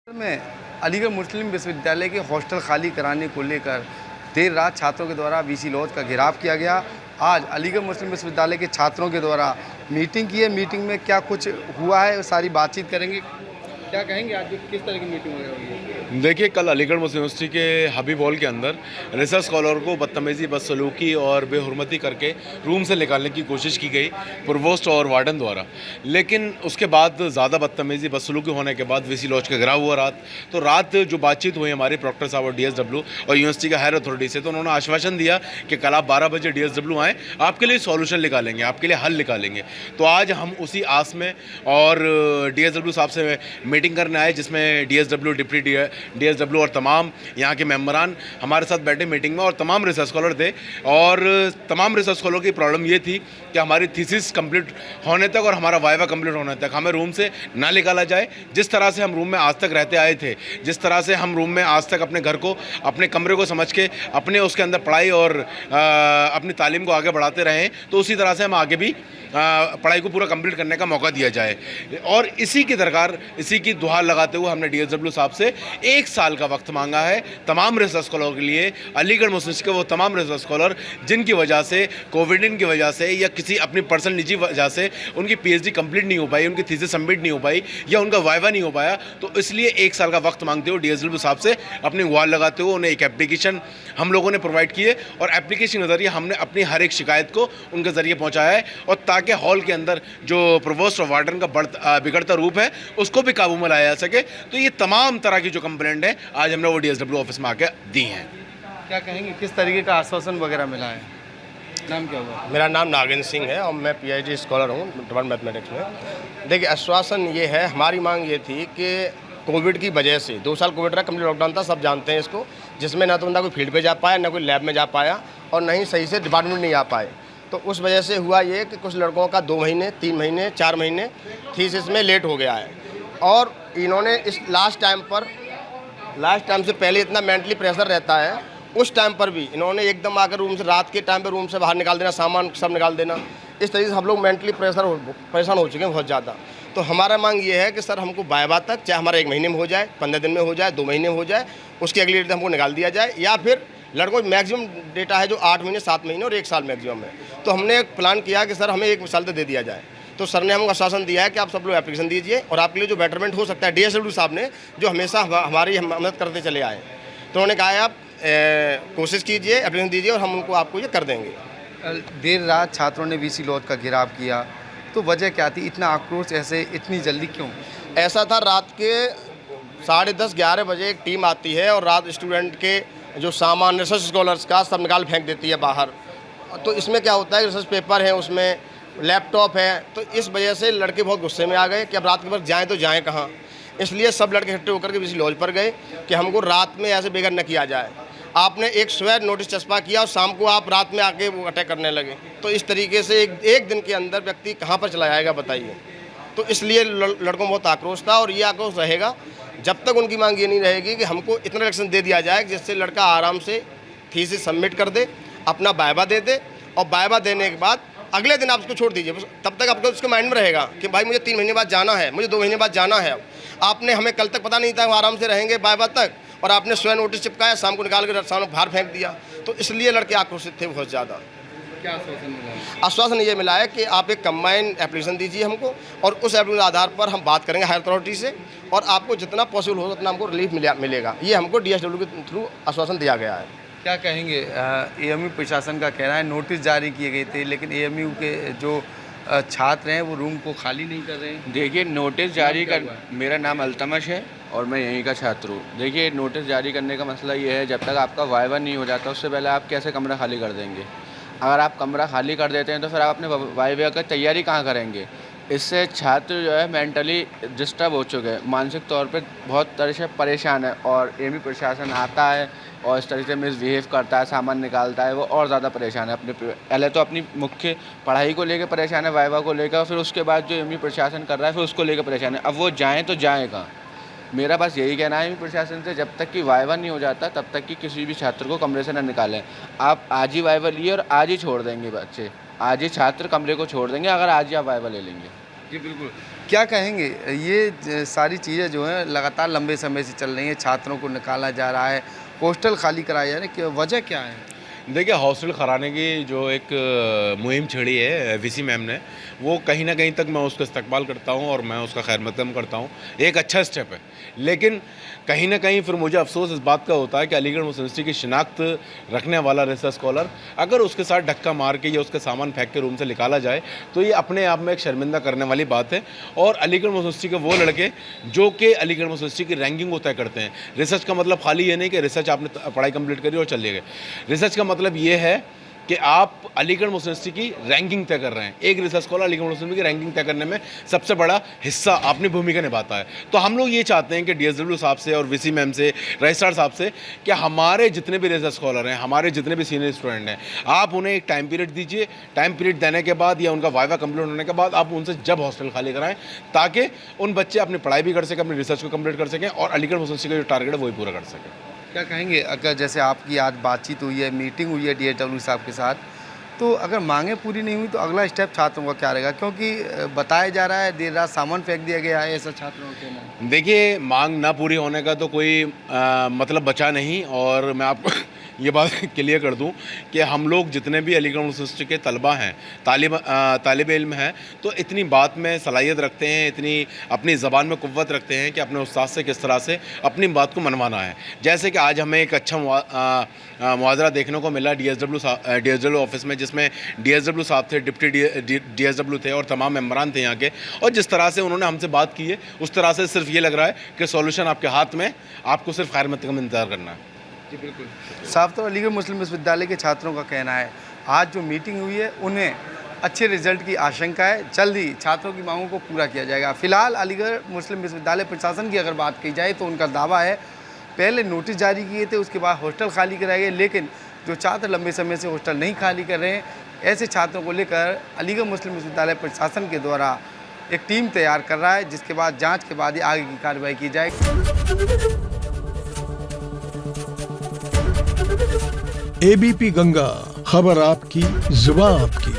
में अलीगढ़ मुस्लिम विश्वविद्यालय के हॉस्टल खाली कराने को लेकर देर रात छात्रों के द्वारा वीसी लॉज का घेराव किया गया। आज अलीगढ़ मुस्लिम विश्वविद्यालय के छात्रों के द्वारा मीटिंग की है। मीटिंग में क्या कुछ हुआ है सारी बातचीत करेंगे। क्या कहेंगे आज किस तरह की मीटिंग वगैरह हुई है? देखिए, कल अलीगढ़ मुस्लिम यूनिवर्सिटी के हबीब हॉल के अंदर रिसर्च स्कॉलर को बदतमीज़ी, बदसलूकी और बेहुरमती करके रूम से निकालने की कोशिश की गई प्रोवोस्ट और वार्डन द्वारा। लेकिन उसके बाद ज़्यादा बदतमीज़ी, बदसलूकी होने के बाद वीसी लॉज का घेराव हुआ रात। तो रात जो बातचीत हुई हमारे प्रॉक्टर साहब और डीएसडब्ल्यू और यूनिवर्सिटी का हायर अथॉरिटी से, तो उन्होंने आश्वासन दिया कि कल आप 12 बजे डीएसडब्ल्यू आएँ, आपके लिए सॉल्यूशन निकालेंगे, आपके लिए हल निकालेंगे। तो आज हम उसी आस में और डीएसडब्ल्यू साहब से मीटिंग करने आए, जिसमें डीएसडब्ल्यू, डिप्टी डीएसडब्ल्यू और तमाम यहाँ के मेंबरान हमारे साथ बैठे मीटिंग में, और तमाम रिसर्च स्कॉलर थे। और तमाम रिसर्च स्कॉलर की प्रॉब्लम ये थी कि हमारी थीसिस कंप्लीट होने तक और हमारा वाइवा कंप्लीट होने तक हमें रूम से ना निकाला जाए। जिस तरह से हम रूम में आज तक रहते आए थे, जिस तरह से हम रूम में आज तक अपने घर को, अपने कमरे को समझ के अपने उसके अंदर पढ़ाई और अपनी तालीम को आगे बढ़ाते रहें, तो उसी तरह से हम आगे भी पढ़ाई को पूरा कंप्लीट करने का मौका दिया जाए। और इसी की दरकार, इसी की दुहार लगाते हुए हमने डीएसडब्ल्यू साहब से 1 साल का वक्त मांगा है तमाम रिसर्च स्कॉलर के लिए। अलीगढ़ मुस्लिम के वो तमाम रिसर्च स्कॉलर जिनकी वजह से, कोविड की वजह से या किसी अपनी पर्सनल निजी वजह से उनकी पीएचडी कंप्लीट नहीं हो पाई, उनकी थीसिस सबमिट नहीं हो पाई या उनका वाइवा नहीं हो पाया, तो इसलिए 1 साल का वक्त मांगते हुए डीएसडब्ल्यू साहब से अपनी गुहार लगाते हुए उन्हें एक एप्लीकेशन हम लोगों ने प्रोवाइड की है। और एप्लीकेशन के जरिए हमने अपनी हर एक शिकायत को उनके ज़रिए पहुँचाया है, और ताकि हॉल के अंदर जो प्रोवोस्ट और वार्डन का बिगड़ता रूप है उसको भी काबू में लाया जा सके। तो ये तमाम तरह की जो कंप्लेंट है आज हमने वो डीएसडब्ल्यू ऑफिस में आके दी हैं। क्या कहेंगे किस तरीके का आश्वासन वगैरह मिला है? नाम क्या हुआ? मेरा नाम नागेंद्र सिंह है और मैं पीएचडी स्कॉलर हूँ डिपार्टमेंट मैथमेटिक्स में। देखिए, आश्वासन ये है, हमारी मांग ये थी कि कोविड की वजह से 2 साल कोविड रहा, कंप्लीट लॉकडाउन था, सब जानते हैं इसको, जिसमें ना तो बंदा कोई फील्ड पे जा पाया, ना कोई लैब में जा पाया, और ना ही सही से डिपार्टमेंट नहीं आ पाए। तो उस वजह से हुआ ये कि कुछ लड़कों का 2 महीने, 3 महीने, 4 महीने थीसिस में लेट हो गया है। और इन्होंने इस लास्ट टाइम से पहले इतना मेंटली प्रेशर रहता है, उस टाइम पर भी इन्होंने एकदम आकर रूम से, रात के टाइम पे रूम से बाहर निकाल देना, सामान सब निकाल देना। इस तरीके से हम लोग मेंटली परेशान हो चुके हैं बहुत ज़्यादा। तो हमारा मांग ये है कि सर हमको वाइवा तक, चाहे हमारा 1 महीने में हो जाए, 15 दिन में हो जाए, 2 महीने में हो जाए, उसकी अगली डेट हमको निकाल दिया जाए, या फिर लड़कों की मैक्सिमम डेटा है जो 8 महीने, 7 महीने और 1 साल मैक्सिमम है। तो हमने एक प्लान किया कि सर हमें 1 साल तक दे दिया जाए। तो सर ने हमको आश्वासन दिया है कि आप सब लोग एप्लीकेशन दीजिए और आपके लिए जो बेटरमेंट हो सकता है, डीएसडब्ल्यू साहब ने जो हमेशा हमारी मदद करते चले आए, तो उन्होंने कहा है आप कोशिश कीजिए, एप्लीकेशन दीजिए और हम उनको आपको ये कर देंगे। देर रात छात्रों ने वीसी लॉज का घेराव किया, तो वजह क्या थी? इतना आक्रोश ऐसे इतनी जल्दी क्यों? ऐसा था, रात के 10:30, 11 बजे एक टीम आती है और रात स्टूडेंट के जो सामान रिसर्च स्कॉलर्स का सब निकाल फेंक देती है बाहर। तो इसमें क्या होता है, रिसर्च पेपर है, उसमें लैपटॉप है, तो इस वजह से लड़के बहुत गुस्से में आ गए कि अब रात के वक्त जाएँ तो जाएँ कहाँ। इसलिए सब लड़के इकट्ठे होकर के वीसी लॉज पर गए कि हमको रात में ऐसे बेघर न किया जाए। आपने एक स्वयं नोटिस चस्पा किया और शाम को आप रात में आके वो अटैक करने लगे, तो इस तरीके से एक दिन के अंदर व्यक्ति कहाँ पर चला जाएगा बताइए। तो इसलिए लड़कों में बहुत आक्रोश था, और ये आक्रोश रहेगा जब तक उनकी मांग ये नहीं रहेगी कि हमको इतना रिलेक्शन दे दिया जाए जिससे लड़का आराम से थीसिस सबमिट कर दे, अपना वाइवा दे दे, और वाइवा देने के बाद अगले दिन आप उसको छोड़ दीजिए। तब तक आपको उसके माइंड में रहेगा कि भाई मुझे 3 महीने बाद जाना है, मुझे 2 महीने बाद जाना है। आपने, हमें कल तक पता नहीं था वो आराम से रहेंगे वाइवा तक, और आपने स्वयं नोटिस चिपकाया, शाम को निकाल कर सामने बाहर फेंक दिया। तो इसलिए लड़के आक्रोशित थे बहुत ज़्यादा। क्या आश्वासन मिला? आश्वासन ये मिला है कि आप एक कंबाइन एप्लीकेशन दीजिए हमको, और उस एप्लीकेशन के आधार पर हम बात करेंगे हायर अथॉरिटी से, और आपको जितना पॉसिबल हो उतना हमको रिलीफ मिलेगा। ये हमको डीएसडब्ल्यू के थ्रू आश्वासन दिया गया है। क्या कहेंगे? एएमयू प्रशासन का कहना है नोटिस जारी किए गए थे, लेकिन एएमयू के जो छात्र हैं वो रूम को खाली नहीं कर रहे हैं। देखिए, नोटिस जारी कर, मेरा नाम अल्तमश है और मैं यहीं का छात्र हूँ। देखिए, नोटिस जारी करने का मसला ये है, जब तक आपका वाइवा नहीं हो जाता उससे पहले आप कैसे कमरा खाली कर देंगे? अगर आप कमरा खाली कर देते हैं तो फिर आप अपने वाइवा की तैयारी कहाँ करेंगे? इससे छात्र जो है मेंटली डिस्टर्ब हो चुके हैं, मानसिक तौर पे बहुत तरह से परेशान है, और एएमयू प्रशासन आता है और इस तरीके से मिसबिहेव करता है, सामान निकालता है, वो और ज़्यादा परेशान है। पहले तो अपनी मुख्य पढ़ाई को लेकर परेशान है, वाइवा को लेकर, फिर उसके बाद जो एएमयू प्रशासन कर रहा है फिर उसको लेकर परेशान है। अब वो जाएँ तो जाएँ कहाँ? मेरा बस यही कहना है प्रशासन से, जब तक कि वाइवा नहीं हो जाता तब तक कि किसी भी छात्र को कमरे से न निकालें। आप आज ही वाइवा लिए और आज ही छोड़ देंगे बच्चे, आज ही छात्र कमरे को छोड़ देंगे अगर आज ही आप वाइवा ले लेंगे। जी बिल्कुल। क्या कहेंगे ये सारी चीज़ें जो हैं लगातार लंबे समय से चल रही हैं, छात्रों को निकाला जा रहा है, हॉस्टल खाली कराया जा रहा है, क्या वजह क्या है? देखिए, हॉस्टल कराने की जो एक मुहिम छेड़ी है वीसी मैम ने, वो कहीं न कहीं तक मैं उसका इस्तकबाल करता हूँ और मैं उसका खैर मकदम करता हूँ। एक अच्छा स्टेप है, लेकिन कहीं न कहीं फिर मुझे अफ़सोस इस बात का होता है कि अलीगढ़ मुस्लिम यूनिवर्सिटी की शिनाख्त रखने वाला रिसर्च स्कॉलर अगर उसके साथ धक्का मार के या उसका सामान फेंक के रूम से निकाला जाए, तो ये अपने आप में एक शर्मिंदा करने वाली बात है। और अलीगढ़ मुस्लिम यूनिवर्सिटी के वो लड़के जो कि अलीगढ़ मुस्लिम यूनिवर्सिटी की रैंकिंग को तय करते हैं। रिसर्च का मतलब खाली ये नहीं कि रिसर्च आपने पढ़ाई कंप्लीट करी और चले गए। रिसर्च का मतलब ये है कि आप अलीगढ़ मुस्लिम यूनिवर्सिटी की रैंकिंग तय कर रहे हैं। एक रिसर्च स्कॉलर अलीगढ़ मुस्लिम की रैंकिंग तय करने में सबसे बड़ा हिस्सा अपनी भूमिका निभाता है। तो हम लोग ये चाहते हैं कि डीएसडब्ल्यू साहब से और वीसी मैम से, रजिस्ट्रार साहब से, कि हमारे जितने भी रिसर्च स्कॉलर हैं, हमारे जितने भी सीनियर स्टूडेंट हैं, आप उन्हें एक टाइम पीरियड दीजिए। टाइम पीरियड देने के बाद या उनका वाइवा कंप्लीट होने के बाद आप उनसे जब हॉस्टल खाली कराएं, ताकि उन बच्चे अपनी पढ़ाई भी कर सकें, अपनी रिसर्च को कंप्लीट कर सकें और अलीगढ़ मुस्लिम यूनिवर्सिटी का जो टारगेट है वही पूरा कर सकें। क्या कहेंगे अगर जैसे आपकी आज बातचीत हुई है, मीटिंग हुई है डीएसडब्ल्यू साहब के साथ, तो अगर मांगें पूरी नहीं हुई तो अगला स्टेप छात्रों का क्या रहेगा? क्योंकि बताया जा रहा है देर रात सामान फेंक दिया गया है, ऐसा छात्रों का कहना है। देखिए, मांग ना पूरी होने का तो कोई मतलब बचा नहीं। और मैं आपको ये बात क्लियर कर दूं कि हम लोग जितने भी अलीगढ़ यूनिवर्सिटी के तलबा हैं, तालिब इल्म हैं, तो इतनी बात में सलाहियत रखते हैं, इतनी अपनी ज़बान में क़ुव्वत रखते हैं कि अपने उस्ताद से किस तरह से अपनी बात को मनवाना है। जैसे कि आज हमें एक अच्छा मुआवजा देखने को मिला डीएसडब्ल्यू ऑफिस में, जिसमें डीएसडब्ल्यू साहब थे, डिप्टी डीएसडब्ल्यू थे और तमाम मेम्बरान थे यहाँ के। और जिस तरह से उन्होंने हमसे बात की है, उस तरह से सिर्फ ये लग रहा है कि सॉल्यूशन आपके हाथ में, आपको सिर्फ खैर मकदम इंतज़ार करना है। जी बिल्कुल। साफ तौर अलीगढ़ मुस्लिम विश्वविद्यालय के छात्रों का कहना है आज जो मीटिंग हुई है उन्हें अच्छे रिजल्ट की आशंका है, जल्द ही छात्रों की मांगों को पूरा किया जाएगा। फिलहाल अलीगढ़ मुस्लिम विश्वविद्यालय प्रशासन की अगर बात की जाए तो उनका दावा है पहले नोटिस जारी किए थे, उसके बाद हॉस्टल खाली कराए गए, लेकिन जो छात्र लंबे समय से हॉस्टल नहीं खाली कर रहे हैं, ऐसे छात्रों को लेकर अलीगढ़ मुस्लिम विश्वविद्यालय प्रशासन के द्वारा एक टीम तैयार कर रहा है, जिसके बाद जाँच के बाद ही आगे की कार्रवाई की जाएगी। एबीपी गंगा, खबर आपकी, जुबान आपकी।